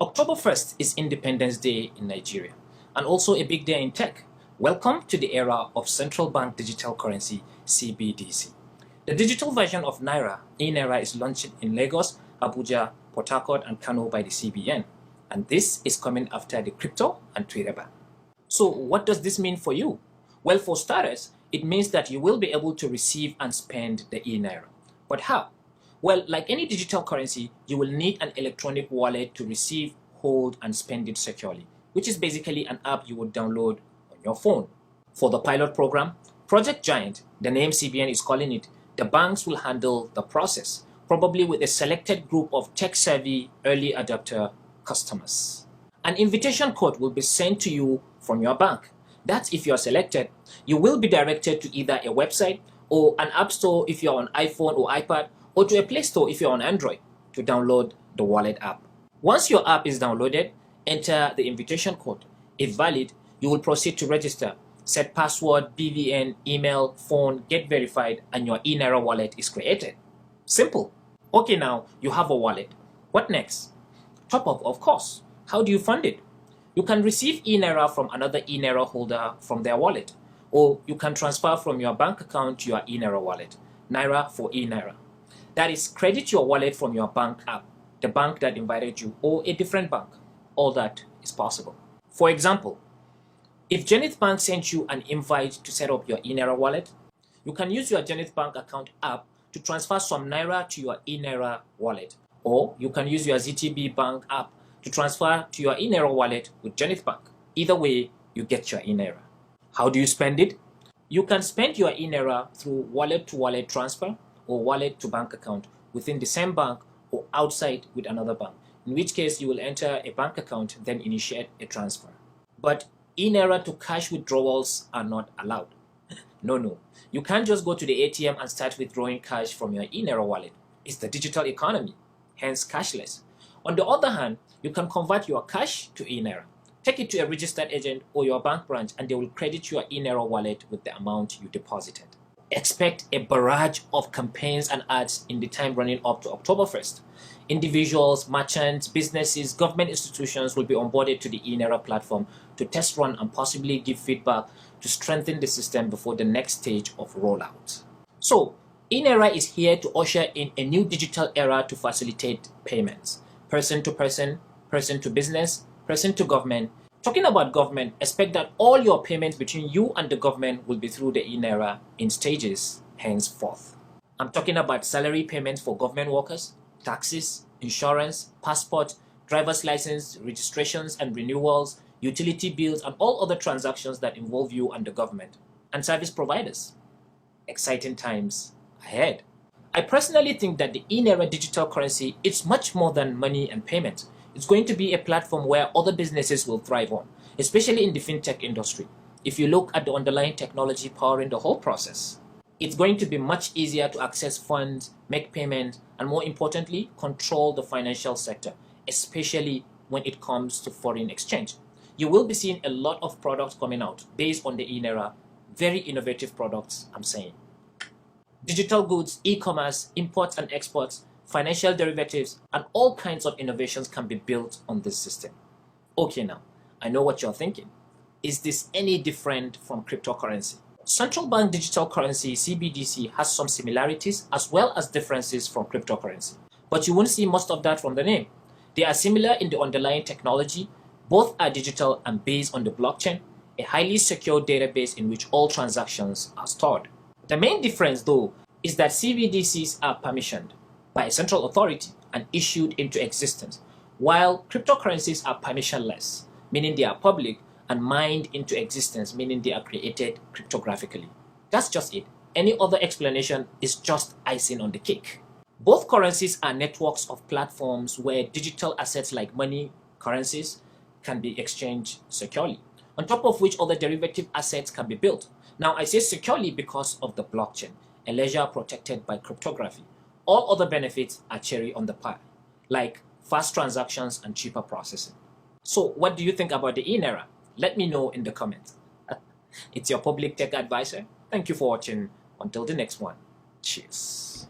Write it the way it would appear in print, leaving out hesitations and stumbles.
October 1st is Independence Day in Nigeria, and also a big day in tech. Welcome to the era of central bank digital currency, CBDC. The digital version of Naira, eNaira, is launching in Lagos, Abuja, Port Harcourt, and Kano by the CBN. And this is coming after the crypto and Twitter ban. So what does this mean for you? Well, for starters, it means that you will be able to receive and spend the eNaira. But how? Well, like any digital currency, you will need an electronic wallet to receive, hold, and spend it securely, which is basically an app you would download on your phone. For the pilot program, Project Giant, the name CBN is calling it, the banks will handle the process, probably with a selected group of tech-savvy early adopter customers. An invitation code will be sent to you from your bank. That's if you are selected. You will be directed to either a website or an app store if you're on iPhone or iPad, or to a Play Store if you're on Android to download the wallet app. Once your app is downloaded, enter the invitation code. If valid, you will proceed to register, set password, BVN, email, phone, get verified, and your eNaira wallet is created. Simple. Okay, now you have a wallet. What next? Top up, of course. How do you fund it? You can receive eNaira from another eNaira holder from their wallet, or you can transfer from your bank account to your eNaira wallet. Naira for eNaira. That is, credit your wallet from your bank app, the bank that invited you, or a different bank. All that is possible. For example, if Zenith Bank sent you an invite to set up your eNaira wallet, you can use your Zenith Bank account app to transfer some Naira to your eNaira wallet. Or you can use your ZTB Bank app to transfer to your eNaira wallet with Zenith Bank. Either way, you get your eNaira. How do you spend it? You can spend your eNaira through wallet-to-wallet transfer or wallet to bank account within the same bank or outside with another bank, in which case you will enter a bank account, then initiate a transfer. But eNaira to cash withdrawals are not allowed. No. You can't just go to the ATM and start withdrawing cash from your eNaira wallet. It's the digital economy, hence cashless. On the other hand, you can convert your cash to eNaira. Take it to a registered agent or your bank branch and they will credit your eNaira wallet with the amount you deposited. Expect a barrage of campaigns and ads in the time running up to October 1st. Individuals, merchants, businesses, government institutions will be onboarded to the eNaira platform to test run and possibly give feedback to strengthen the system before the next stage of rollout. So, eNaira is here to usher in a new digital era to facilitate payments. Person to person, person to business, person to government. Talking about government, expect that all your payments between you and the government will be through the eNaira in stages henceforth. I'm talking about salary payments for government workers, taxes, insurance, passport, driver's license, registrations and renewals, utility bills, and all other transactions that involve you and the government, and service providers. Exciting times ahead. I personally think that the eNaira digital currency is much more than money and payment. It's going to be a platform where other businesses will thrive on, especially in the fintech industry. If you look at the underlying technology powering the whole process, it's going to be much easier to access funds, make payments, and more importantly, control the financial sector, especially when it comes to foreign exchange. You will be seeing a lot of products coming out based on the eNaira, very innovative products, I'm saying. Digital goods, e-commerce, imports and exports, financial derivatives, and all kinds of innovations can be built on this system. Okay, now, I know what you're thinking. Is this any different from cryptocurrency? Central bank digital currency, CBDC, has some similarities as well as differences from cryptocurrency. But you won't see most of that from the name. They are similar in the underlying technology. Both are digital and based on the blockchain, a highly secure database in which all transactions are stored. The main difference, though, is that CBDCs are permissioned by a central authority and issued into existence, while cryptocurrencies are permissionless, meaning they are public, and mined into existence, meaning they are created cryptographically. That's just it. Any other explanation is just icing on the cake. Both currencies are networks of platforms where digital assets like money, currencies, can be exchanged securely, on top of which other derivative assets can be built. Now, I say securely because of the blockchain, a ledger protected by cryptography. All other benefits are cherry on the pie, like fast transactions and cheaper processing. So what do you think about the eNaira? Let me know in the comments. It's your public tech advisor. Thank you for watching. Until the next one. Cheers.